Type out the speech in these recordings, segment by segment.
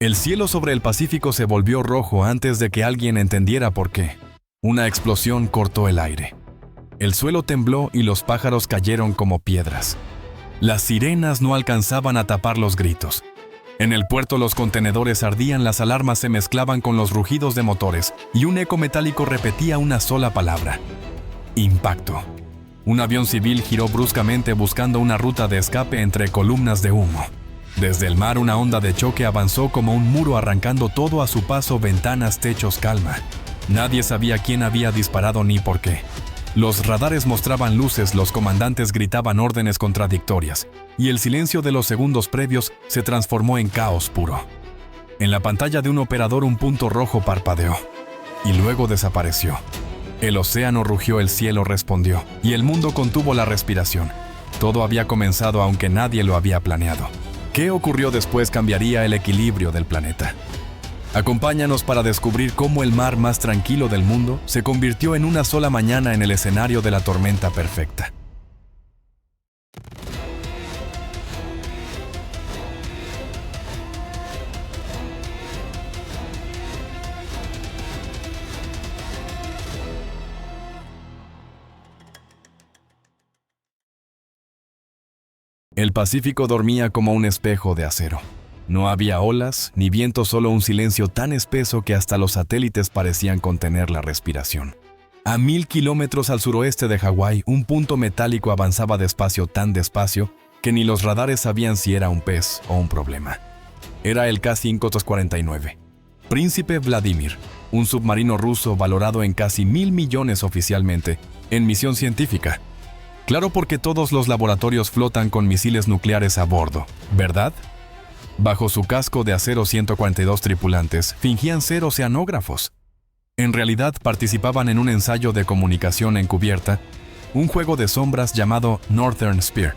El cielo sobre el Pacífico se volvió rojo antes de que alguien entendiera por qué. Una explosión cortó el aire. El suelo tembló y los pájaros cayeron como piedras. Las sirenas no alcanzaban a tapar los gritos. En el puerto los contenedores ardían, las alarmas se mezclaban con los rugidos de motores y un eco metálico repetía una sola palabra: impacto. Un avión civil giró bruscamente buscando una ruta de escape entre columnas de humo. Desde el mar una onda de choque avanzó como un muro arrancando todo a su paso, ventanas, techos, calma. Nadie sabía quién había disparado ni por qué. Los radares mostraban luces, los comandantes gritaban órdenes contradictorias, y el silencio de los segundos previos se transformó en caos puro. En la pantalla de un operador un punto rojo parpadeó, y luego desapareció. El océano rugió, el cielo respondió, y el mundo contuvo la respiración. Todo había comenzado aunque nadie lo había planeado. ¿Qué ocurrió después cambiaría el equilibrio del planeta? Acompáñanos para descubrir cómo el mar más tranquilo del mundo se convirtió en una sola mañana en el escenario de la tormenta perfecta. El Pacífico dormía como un espejo de acero. No había olas ni viento, solo un silencio tan espeso que hasta los satélites parecían contener la respiración. A 1000 kilómetros al suroeste de Hawái, un punto metálico avanzaba despacio, tan despacio que ni los radares sabían si era un pez o un problema. Era el K-549. Príncipe Vladimir, un submarino ruso valorado en casi 1.000 millones oficialmente, en misión científica. Claro, porque todos los laboratorios flotan con misiles nucleares a bordo, ¿verdad? Bajo su casco de acero, 142 tripulantes fingían ser oceanógrafos. En realidad participaban en un ensayo de comunicación encubierta, un juego de sombras llamado Northern Spear.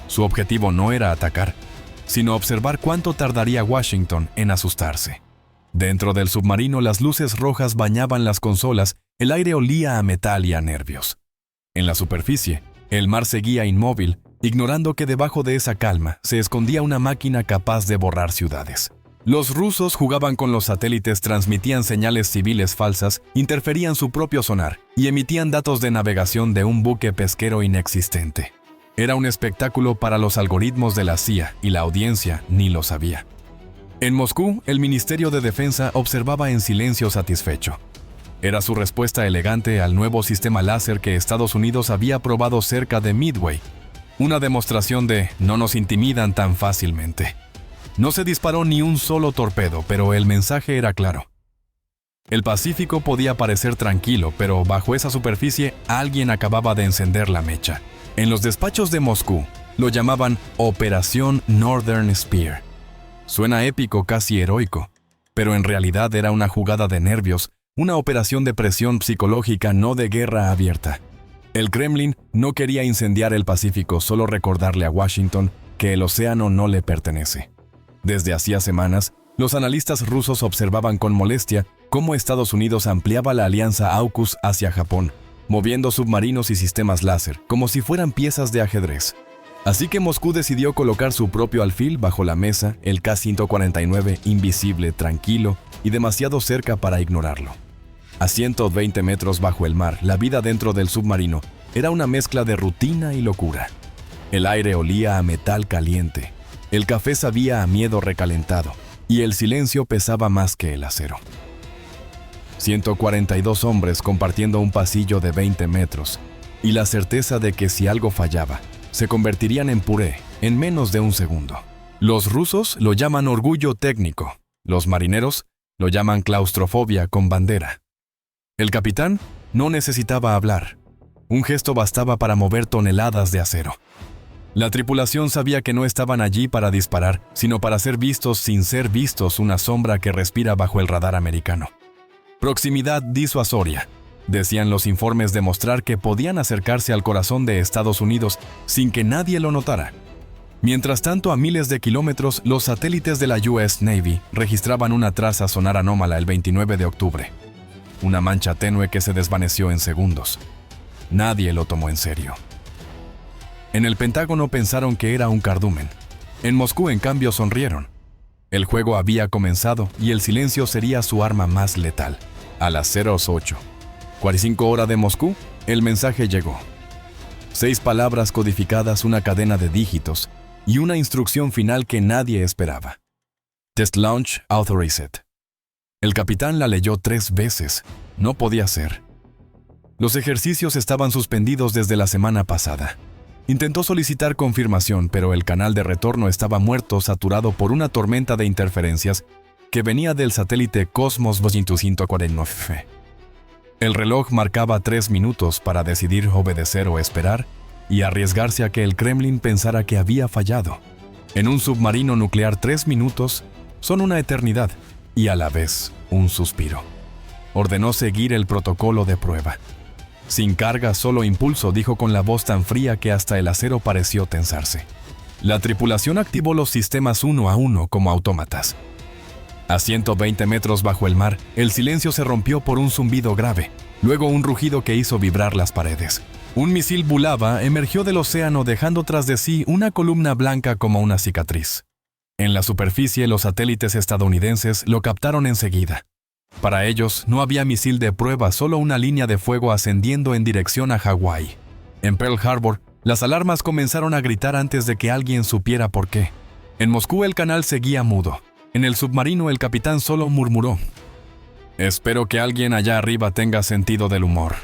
Su objetivo no era atacar, sino observar cuánto tardaría Washington en asustarse. Dentro del submarino las luces rojas bañaban las consolas, el aire olía a metal y a nervios. En la superficie, el mar seguía inmóvil, ignorando que debajo de esa calma se escondía una máquina capaz de borrar ciudades. Los rusos jugaban con los satélites, transmitían señales civiles falsas, interferían su propio sonar y emitían datos de navegación de un buque pesquero inexistente. Era un espectáculo para los algoritmos de la CIA y la audiencia ni lo sabía. En Moscú, el Ministerio de Defensa observaba en silencio satisfecho. Era su respuesta elegante al nuevo sistema láser que Estados Unidos había probado cerca de Midway. Una demostración de no nos intimidan tan fácilmente. No se disparó ni un solo torpedo, pero el mensaje era claro. El Pacífico podía parecer tranquilo, pero bajo esa superficie alguien acababa de encender la mecha. En los despachos de Moscú lo llamaban Operación Northern Spear. Suena épico, casi heroico, pero en realidad era una jugada de nervios, una operación de presión psicológica, no de guerra abierta. El Kremlin no quería incendiar el Pacífico, solo recordarle a Washington que el océano no le pertenece. Desde hacía semanas, los analistas rusos observaban con molestia cómo Estados Unidos ampliaba la alianza AUKUS hacia Japón, moviendo submarinos y sistemas láser, como si fueran piezas de ajedrez. Así que Moscú decidió colocar su propio alfil bajo la mesa, el K-149, invisible, tranquilo y demasiado cerca para ignorarlo. A 120 metros bajo el mar, la vida dentro del submarino era una mezcla de rutina y locura. El aire olía a metal caliente, el café sabía a miedo recalentado, y el silencio pesaba más que el acero. 142 hombres compartiendo un pasillo de 20 metros, y la certeza de que si algo fallaba, se convertirían en puré en menos de un segundo. Los rusos lo llaman orgullo técnico, los marineros lo llaman claustrofobia con bandera. El capitán no necesitaba hablar. Un gesto bastaba para mover toneladas de acero. La tripulación sabía que no estaban allí para disparar, sino para ser vistos sin ser vistos, una sombra que respira bajo el radar americano. Proximidad disuasoria, decían los informes, demostrar que podían acercarse al corazón de Estados Unidos sin que nadie lo notara. Mientras tanto, a miles de kilómetros, los satélites de la US Navy registraban una traza sonar anómala el 29 de octubre. Una mancha tenue que se desvaneció en segundos. Nadie lo tomó en serio. En el Pentágono pensaron que era un cardumen. En Moscú, en cambio, sonrieron. El juego había comenzado y el silencio sería su arma más letal. A las 08:45 hora de Moscú, el mensaje llegó. 6 palabras codificadas, una cadena de dígitos y una instrucción final que nadie esperaba. Test Launch Authorized. El capitán la leyó 3 veces. No podía ser. Los ejercicios estaban suspendidos desde la semana pasada. Intentó solicitar confirmación, pero el canal de retorno estaba muerto, saturado por una tormenta de interferencias que venía del satélite Cosmos 249. El reloj marcaba 3 minutos para decidir obedecer o esperar y arriesgarse a que el Kremlin pensara que había fallado. En un submarino nuclear 3 minutos son una eternidad y a la vez un suspiro. Ordenó seguir el protocolo de prueba. Sin carga, solo impulso, dijo con la voz tan fría que hasta el acero pareció tensarse. La tripulación activó los sistemas uno a uno como autómatas. A 120 metros bajo el mar, el silencio se rompió por un zumbido grave, luego un rugido que hizo vibrar las paredes. Un misil Bulava emergió del océano dejando tras de sí una columna blanca como una cicatriz. En la superficie, los satélites estadounidenses lo captaron enseguida. Para ellos, no había misil de prueba, solo una línea de fuego ascendiendo en dirección a Hawái. En Pearl Harbor, las alarmas comenzaron a gritar antes de que alguien supiera por qué. En Moscú, el canal seguía mudo. En el submarino, el capitán solo murmuró: «Espero que alguien allá arriba tenga sentido del humor».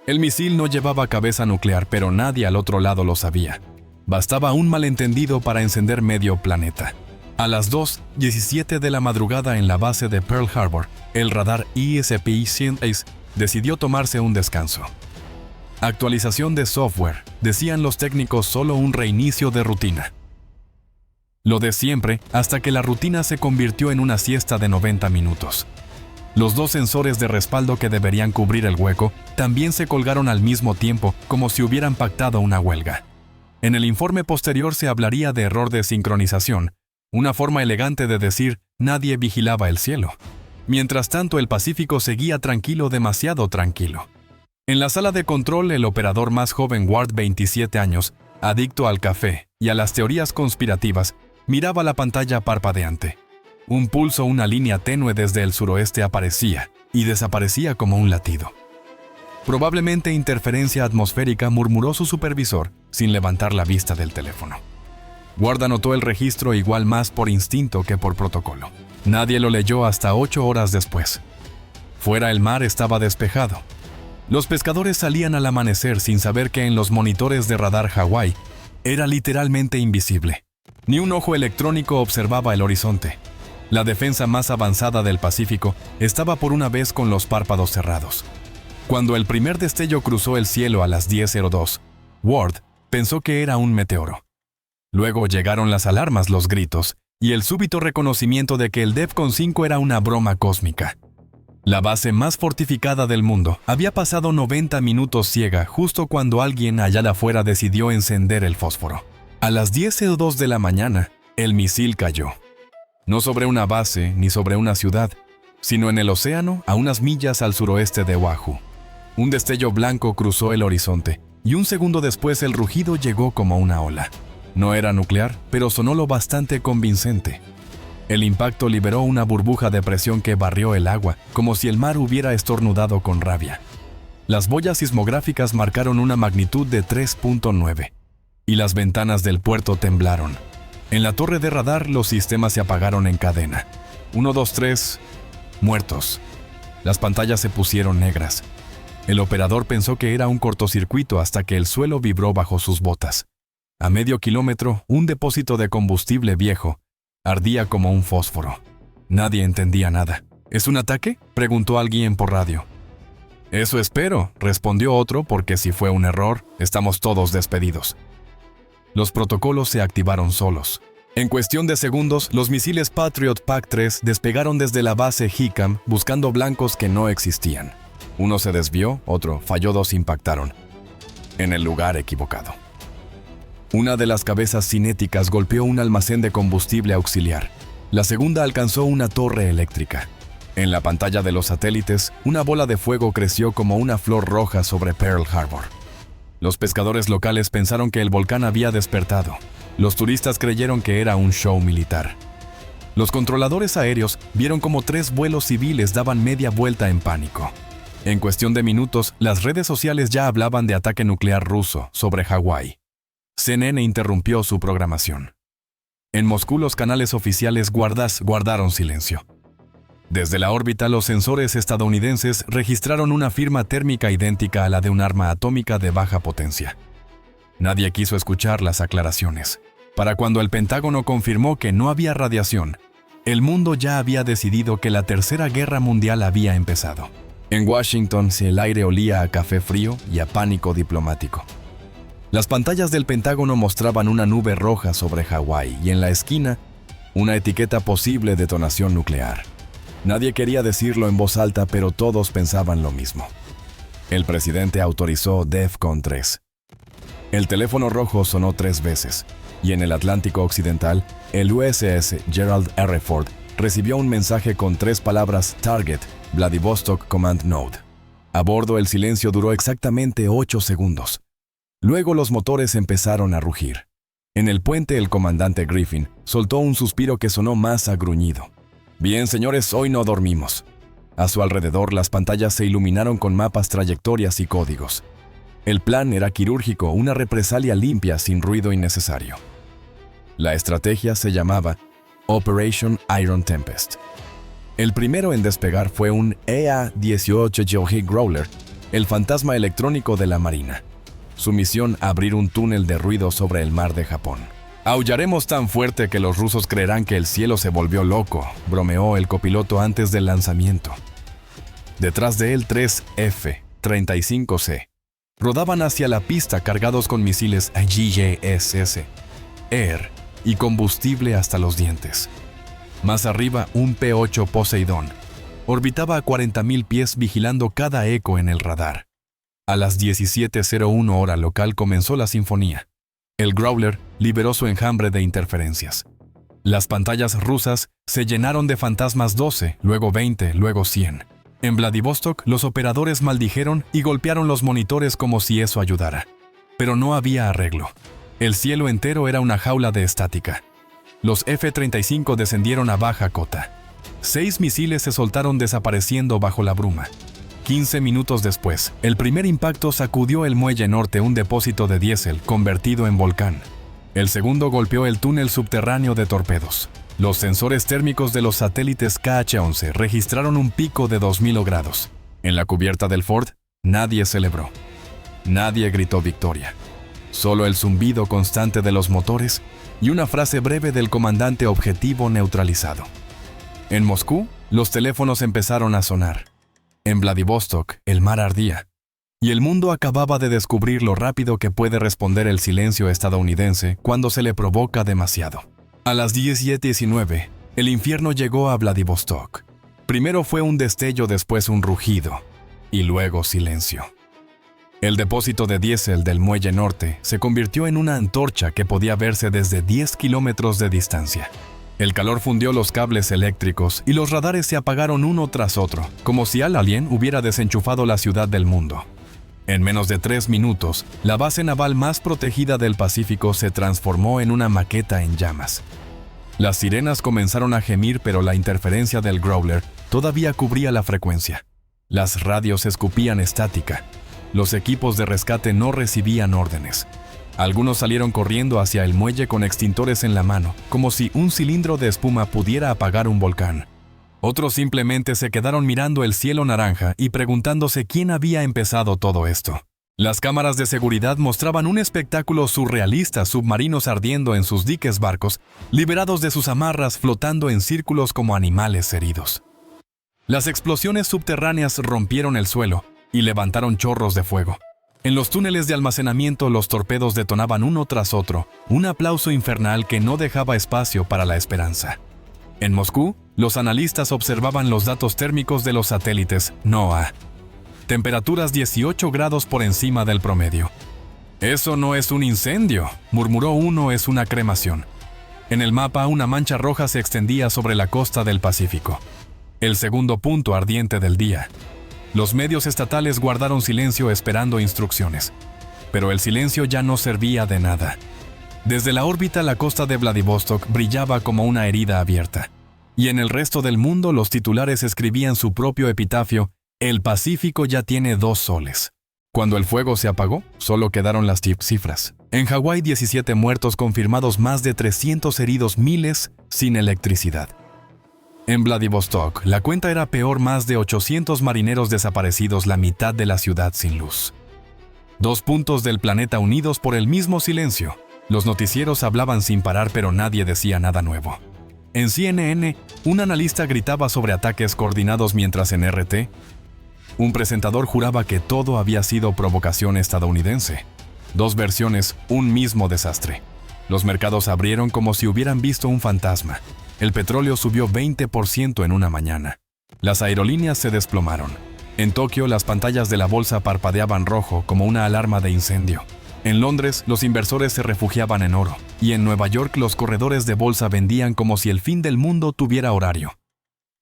El misil no llevaba cabeza nuclear, pero nadie al otro lado lo sabía. Bastaba un malentendido para encender medio planeta. A las 2:17 de la madrugada en la base de Pearl Harbor, el radar ESP-106 decidió tomarse un descanso. Actualización de software, decían los técnicos, solo un reinicio de rutina. Lo de siempre, hasta que la rutina se convirtió en una siesta de 90 minutos. Los 2 sensores de respaldo que deberían cubrir el hueco también se colgaron al mismo tiempo, como si hubieran pactado una huelga. En el informe posterior se hablaría de error de sincronización, una forma elegante de decir nadie vigilaba el cielo. Mientras tanto, el Pacífico seguía tranquilo, demasiado tranquilo. En la sala de control, el operador más joven, Ward, 27 años, adicto al café y a las teorías conspirativas, miraba la pantalla parpadeante. Un pulso, una línea tenue desde el suroeste aparecía y desaparecía como un latido. Probablemente interferencia atmosférica, murmuró su supervisor, sin levantar la vista del teléfono. Ward anotó el registro, igual más por instinto que por protocolo. Nadie lo leyó hasta 8 horas después. Fuera, el mar estaba despejado. Los pescadores salían al amanecer sin saber que en los monitores de radar Hawái era literalmente invisible. Ni un ojo electrónico observaba el horizonte. La defensa más avanzada del Pacífico estaba por una vez con los párpados cerrados. Cuando el primer destello cruzó el cielo a las 10:02, Ward pensó que era un meteoro. Luego llegaron las alarmas, los gritos y el súbito reconocimiento de que el DEFCON 5 era una broma cósmica. La base más fortificada del mundo había pasado 90 minutos ciega justo cuando alguien allá afuera decidió encender el fósforo. A las 10:02 de la mañana, el misil cayó. No sobre una base ni sobre una ciudad, sino en el océano a unas millas al suroeste de Oahu. Un destello blanco cruzó el horizonte y un segundo después el rugido llegó como una ola. No era nuclear, pero sonó lo bastante convincente. El impacto liberó una burbuja de presión que barrió el agua, como si el mar hubiera estornudado con rabia. Las boyas sismográficas marcaron una magnitud de 3.9, y las ventanas del puerto temblaron. En la torre de radar los sistemas se apagaron en cadena. 1, 2, 3, muertos. Las pantallas se pusieron negras. El operador pensó que era un cortocircuito hasta que el suelo vibró bajo sus botas. A medio kilómetro, un depósito de combustible viejo ardía como un fósforo. Nadie entendía nada. ¿Es un ataque?, preguntó alguien por radio. Eso espero, respondió otro, porque si fue un error, estamos todos despedidos. Los protocolos se activaron solos. En cuestión de segundos, los misiles Patriot PAC-3 despegaron desde la base Hickam buscando blancos que no existían. Uno se desvió, otro falló, 2 impactaron en el lugar equivocado. Una de las cabezas cinéticas golpeó un almacén de combustible auxiliar. La segunda alcanzó una torre eléctrica. En la pantalla de los satélites, una bola de fuego creció como una flor roja sobre Pearl Harbor. Los pescadores locales pensaron que el volcán había despertado. Los turistas creyeron que era un show militar. Los controladores aéreos vieron como 3 vuelos civiles daban media vuelta en pánico. En cuestión de minutos, las redes sociales ya hablaban de ataque nuclear ruso sobre Hawái. CNN interrumpió su programación. En Moscú los canales oficiales guardaron silencio. Desde la órbita, los sensores estadounidenses registraron una firma térmica idéntica a la de un arma atómica de baja potencia. Nadie quiso escuchar las aclaraciones. Para cuando el Pentágono confirmó que no había radiación, el mundo ya había decidido que la Tercera Guerra Mundial había empezado. En Washington, el aire olía a café frío y a pánico diplomático. Las pantallas del Pentágono mostraban una nube roja sobre Hawái y en la esquina, una etiqueta posible detonación nuclear. Nadie quería decirlo en voz alta, pero todos pensaban lo mismo. El presidente autorizó DEFCON 3. El teléfono rojo sonó 3 veces, y en el Atlántico Occidental, el USS Gerald R. Ford recibió un mensaje con 3 palabras Target, Vladivostok Command Node. A bordo el silencio duró exactamente 8 segundos. Luego los motores empezaron a rugir. En el puente el comandante Griffin soltó un suspiro que sonó más a gruñido. Bien, señores, hoy no dormimos. A su alrededor las pantallas se iluminaron con mapas, trayectorias y códigos. El plan era quirúrgico, una represalia limpia sin ruido innecesario. La estrategia se llamaba Operation Iron Tempest. El primero en despegar fue un EA-18 Geohig Growler, el fantasma electrónico de la Marina. Su misión, abrir un túnel de ruido sobre el mar de Japón. «Aullaremos tan fuerte que los rusos creerán que el cielo se volvió loco», bromeó el copiloto antes del lanzamiento. Detrás de él 3 F-35C rodaban hacia la pista cargados con misiles JSS, Air y combustible hasta los dientes. Más arriba, un P-8 Poseidón orbitaba a 40.000 pies vigilando cada eco en el radar. A las 17:01 hora local comenzó la sinfonía. El Growler liberó su enjambre de interferencias. Las pantallas rusas se llenaron de fantasmas 12, luego 20, luego 100. En Vladivostok, los operadores maldijeron y golpearon los monitores como si eso ayudara. Pero no había arreglo. El cielo entero era una jaula de estática. Los F-35 descendieron a baja cota. 6 misiles se soltaron desapareciendo bajo la bruma. 15 minutos después, el primer impacto sacudió el muelle norte, un depósito de diésel convertido en volcán. El segundo golpeó el túnel subterráneo de torpedos. Los sensores térmicos de los satélites KH-11 registraron un pico de 2000 grados. En la cubierta del Ford, nadie celebró. Nadie gritó victoria. Solo el zumbido constante de los motores y una frase breve del comandante: objetivo neutralizado. En Moscú, los teléfonos empezaron a sonar. En Vladivostok, el mar ardía, y el mundo acababa de descubrir lo rápido que puede responder el silencio estadounidense cuando se le provoca demasiado. A las 17:19, el infierno llegó a Vladivostok. Primero fue un destello, después un rugido, y luego silencio. El depósito de diésel del muelle norte se convirtió en una antorcha que podía verse desde 10 kilómetros de distancia. El calor fundió los cables eléctricos y los radares se apagaron uno tras otro, como si el alien hubiera desenchufado la ciudad del mundo. En menos de 3 minutos, la base naval más protegida del Pacífico se transformó en una maqueta en llamas. Las sirenas comenzaron a gemir, pero la interferencia del Growler todavía cubría la frecuencia. Las radios escupían estática. Los equipos de rescate no recibían órdenes. Algunos salieron corriendo hacia el muelle con extintores en la mano, como si un cilindro de espuma pudiera apagar un volcán. Otros simplemente se quedaron mirando el cielo naranja y preguntándose quién había empezado todo esto. Las cámaras de seguridad mostraban un espectáculo surrealista: submarinos ardiendo en sus diques, barcos liberados de sus amarras flotando en círculos como animales heridos. Las explosiones subterráneas rompieron el suelo y levantaron chorros de fuego. En los túneles de almacenamiento los torpedos detonaban uno tras otro, un aplauso infernal que no dejaba espacio para la esperanza. En Moscú, los analistas observaban los datos térmicos de los satélites NOAA. Temperaturas 18 grados por encima del promedio. «Eso no es un incendio», murmuró uno, «es una cremación». En el mapa, una mancha roja se extendía sobre la costa del Pacífico. El segundo punto ardiente del día. Los medios estatales guardaron silencio esperando instrucciones. Pero el silencio ya no servía de nada. Desde la órbita, la costa de Vladivostok brillaba como una herida abierta. Y en el resto del mundo los titulares escribían su propio epitafio: el Pacífico ya tiene 2 soles. Cuando el fuego se apagó, solo quedaron las cifras. En Hawái, 17 muertos confirmados, más de 300 heridos, miles sin electricidad. En Vladivostok, la cuenta era peor: más de 800 marineros desaparecidos, la mitad de la ciudad sin luz. 2 puntos del planeta unidos por el mismo silencio. Los noticieros hablaban sin parar, pero nadie decía nada nuevo. En CNN, un analista gritaba sobre ataques coordinados, mientras en RT, un presentador juraba que todo había sido provocación estadounidense. 2 versiones, un mismo desastre. Los mercados abrieron como si hubieran visto un fantasma. El petróleo subió 20% en una mañana. Las aerolíneas se desplomaron. En Tokio, las pantallas de la bolsa parpadeaban rojo como una alarma de incendio. En Londres, los inversores se refugiaban en oro. Y en Nueva York, los corredores de bolsa vendían como si el fin del mundo tuviera horario.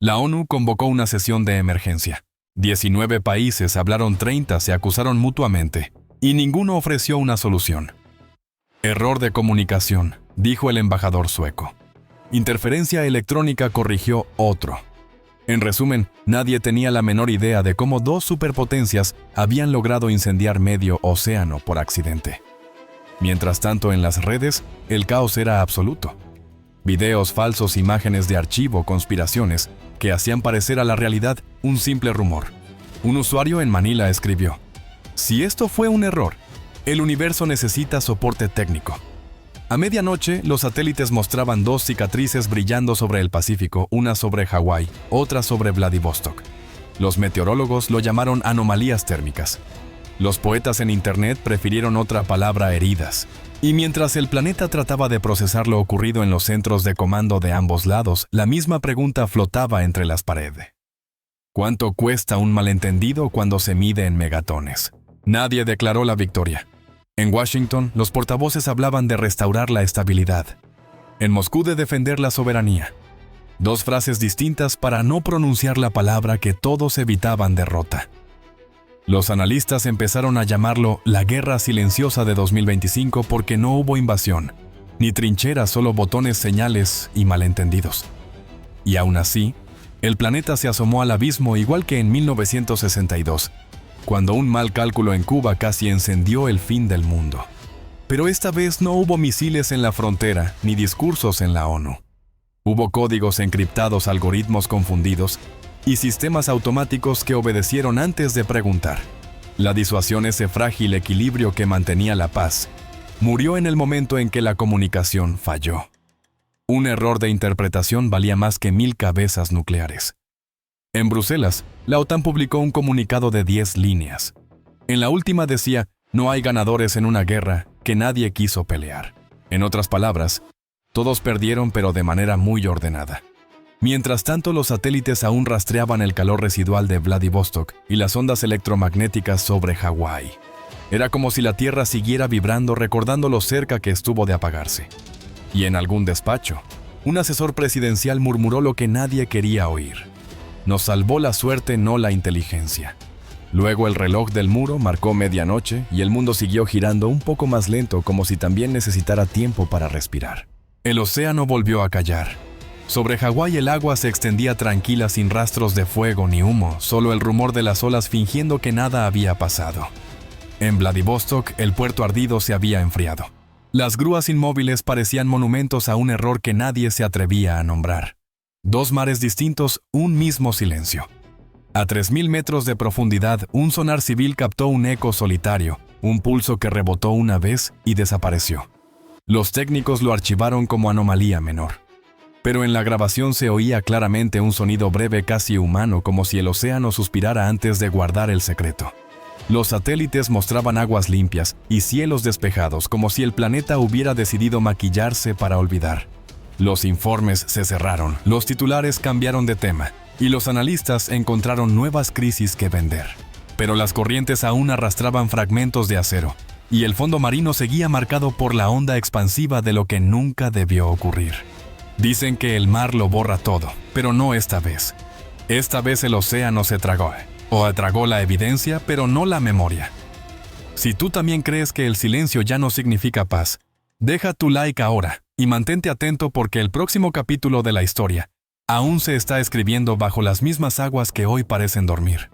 La ONU convocó una sesión de emergencia. 19 países hablaron, 30 se acusaron mutuamente, y ninguno ofreció una solución. Error de comunicación, dijo el embajador sueco. Interferencia electrónica, corrigió otro. En resumen, nadie tenía la menor idea de cómo 2 superpotencias habían logrado incendiar medio océano por accidente. Mientras tanto, en las redes, el caos era absoluto. Videos falsos, imágenes de archivo, conspiraciones que hacían parecer a la realidad un simple rumor. Un usuario en Manila escribió: si esto fue un error, el universo necesita soporte técnico. A medianoche, los satélites mostraban 2 cicatrices brillando sobre el Pacífico, una sobre Hawái, otra sobre Vladivostok. Los meteorólogos lo llamaron anomalías térmicas. Los poetas en Internet prefirieron otra palabra: heridas. Y mientras el planeta trataba de procesar lo ocurrido en los centros de comando de ambos lados, la misma pregunta flotaba entre las paredes. ¿Cuánto cuesta un malentendido cuando se mide en megatones? Nadie declaró la victoria. En Washington, los portavoces hablaban de restaurar la estabilidad. En Moscú, de defender la soberanía. 2 frases distintas para no pronunciar la palabra que todos evitaban: derrota. Los analistas empezaron a llamarlo la guerra silenciosa de 2025 porque no hubo invasión, ni trincheras, solo botones, señales y malentendidos. Y aún así, el planeta se asomó al abismo, igual que en 1962, cuando un mal cálculo en Cuba casi encendió el fin del mundo. Pero esta vez no hubo misiles en la frontera, ni discursos en la ONU. Hubo códigos encriptados, algoritmos confundidos y sistemas automáticos que obedecieron antes de preguntar. La disuasión, ese frágil equilibrio que mantenía la paz, murió en el momento en que la comunicación falló. Un error de interpretación valía más que 1000 cabezas nucleares. En Bruselas, la OTAN publicó un comunicado de 10 líneas. En la última decía: no hay ganadores en una guerra que nadie quiso pelear. En otras palabras, todos perdieron, pero de manera muy ordenada. Mientras tanto, los satélites aún rastreaban el calor residual de Vladivostok y las ondas electromagnéticas sobre Hawái. Era como si la Tierra siguiera vibrando, recordando lo cerca que estuvo de apagarse. Y en algún despacho, un asesor presidencial murmuró lo que nadie quería oír: nos salvó la suerte, no la inteligencia. Luego el reloj del muro marcó medianoche y el mundo siguió girando un poco más lento, como si también necesitara tiempo para respirar. El océano volvió a callar. Sobre Hawái el agua se extendía tranquila, sin rastros de fuego ni humo, solo el rumor de las olas fingiendo que nada había pasado. En Vladivostok, el puerto ardido se había enfriado. Las grúas inmóviles parecían monumentos a un error que nadie se atrevía a nombrar. 2 mares distintos, un mismo silencio. A 3000 metros de profundidad, un sonar civil captó un eco solitario, un pulso que rebotó una vez y desapareció. Los técnicos lo archivaron como anomalía menor. Pero en la grabación se oía claramente un sonido breve, casi humano, como si el océano suspirara antes de guardar el secreto. Los satélites mostraban aguas limpias y cielos despejados, como si el planeta hubiera decidido maquillarse para olvidar. Los informes se cerraron, los titulares cambiaron de tema, y los analistas encontraron nuevas crisis que vender. Pero las corrientes aún arrastraban fragmentos de acero, y el fondo marino seguía marcado por la onda expansiva de lo que nunca debió ocurrir. Dicen que el mar lo borra todo, pero no esta vez. Esta vez el océano se tragó, o tragó la evidencia, pero no la memoria. Si tú también crees que el silencio ya no significa paz, deja tu like ahora y mantente atento, porque el próximo capítulo de la historia Aún se está escribiendo bajo las mismas aguas que hoy parecen dormir.